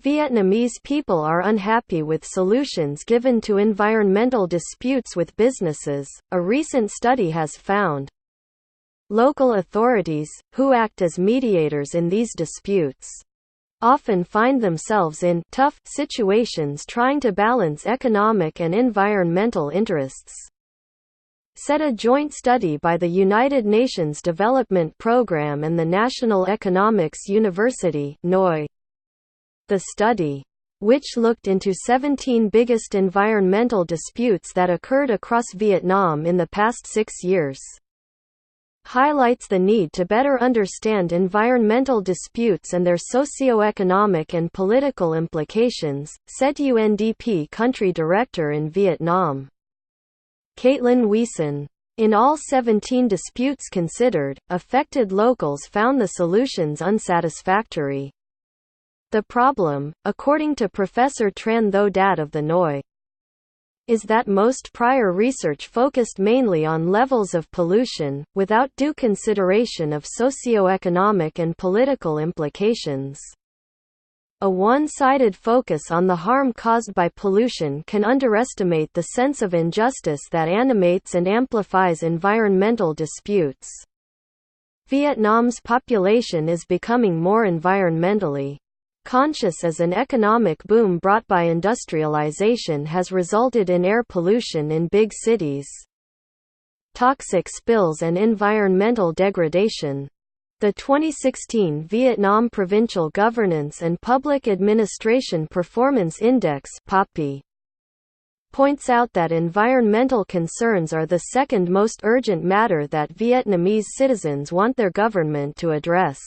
Vietnamese people are unhappy with solutions given to environmental disputes with businesses, a recent study has found. Local authorities, who act as mediators in these disputes, often find themselves in tough situations trying to balance economic and environmental interests, said a joint study by the United Nations Development Programme and the National Economics University (NOI). The study, which looked into 17 biggest environmental disputes that occurred across Vietnam in the past 6 years, highlights the need to better understand environmental disputes and their socio-economic and political implications, said UNDP country director in Vietnam, Caitlin Wiesen. In all 17 disputes considered, affected locals found the solutions unsatisfactory. The problem, according to Professor Tran Tho Dat of the NOI, is that most prior research focused mainly on levels of pollution, without due consideration of socio-economic and political implications. A one-sided focus on the harm caused by pollution can underestimate the sense of injustice that animates and amplifies environmental disputes. Vietnam's population is becoming more environmentally conscious as an economic boom brought by industrialization has resulted in air pollution in big cities, toxic spills and environmental degradation. The 2016 Vietnam Provincial Governance and Public Administration Performance Index (PAPI) points out that environmental concerns are the second most urgent matter that Vietnamese citizens want their government to address,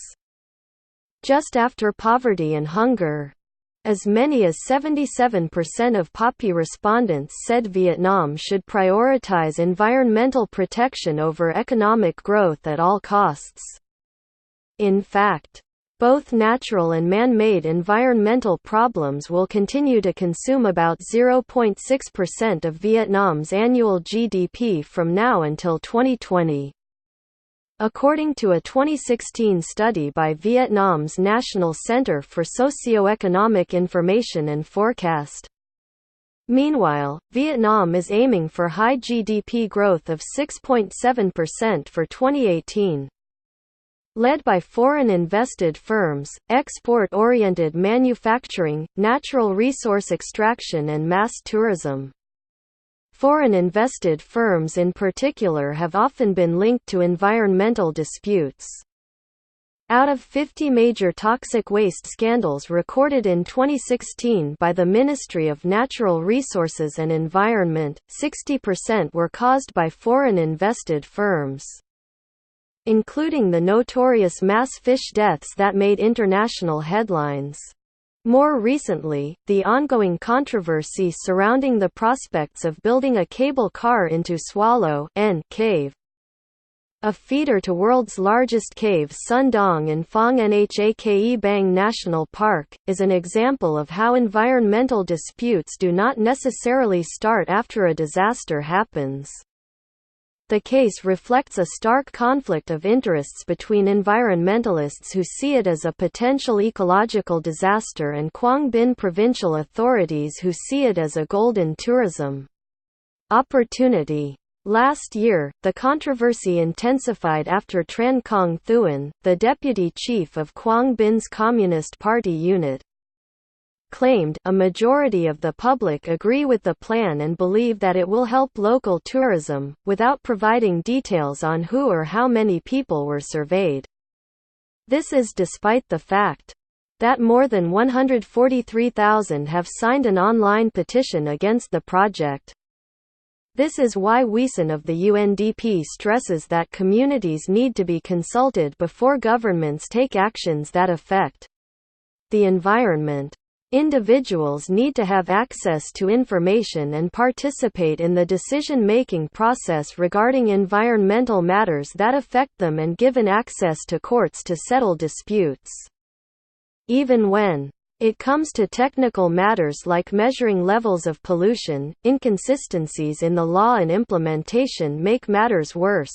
just after poverty and hunger. As many as 77% of PAPI respondents said Vietnam should prioritize environmental protection over economic growth at all costs. In fact, both natural and man-made environmental problems will continue to consume about 0.6% of Vietnam's annual GDP from now until 2020. According to a 2016 study by Vietnam's National Center for Socio-Economic Information and Forecast. Meanwhile, Vietnam is aiming for high GDP growth of 6.7% for 2018. Led by foreign-invested firms, export-oriented manufacturing, natural resource extraction and mass tourism. Foreign-invested firms in particular have often been linked to environmental disputes. Out of 50 major toxic waste scandals recorded in 2016 by the Ministry of Natural Resources and Environment, 60% were caused by foreign-invested firms, including the notorious mass fish deaths that made international headlines. More recently, the ongoing controversy surrounding the prospects of building a cable car into Swallow N Cave, a feeder to world's largest cave Sun Dong in Phong Nhake Bang National Park, is an example of how environmental disputes do not necessarily start after a disaster happens. The case reflects a stark conflict of interests between environmentalists who see it as a potential ecological disaster and Quang Binh provincial authorities who see it as a golden tourism opportunity. Last year, the controversy intensified after Tran Cong Thuan, the deputy chief of Quang Binh Communist Party unit, claimed a majority of the public agree with the plan and believe that it will help local tourism, without providing details on who or how many people were surveyed. This is despite the fact that more than 143,000 have signed an online petition against the project. This is why Wiesen of the UNDP stresses that communities need to be consulted before governments take actions that affect the environment. Individuals need to have access to information and participate in the decision-making process regarding environmental matters that affect them and given access to courts to settle disputes. Even when it comes to technical matters like measuring levels of pollution, inconsistencies in the law and implementation make matters worse.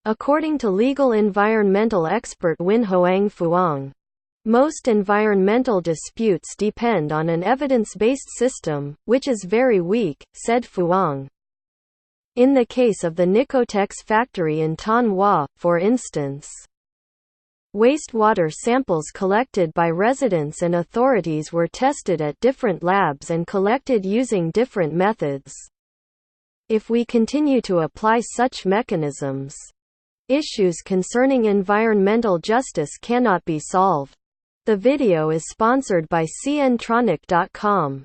According to legal environmental expert Win Hoang Phuong, Most environmental disputes depend on an evidence-based system, which is very weak, said Phuong. In the case of the Nicotex factory in Thanh Hoa, for instance, wastewater samples collected by residents and authorities were tested at different labs and collected using different methods. If we continue to apply such mechanisms, issues concerning environmental justice cannot be solved. The video is sponsored by cntronic.com.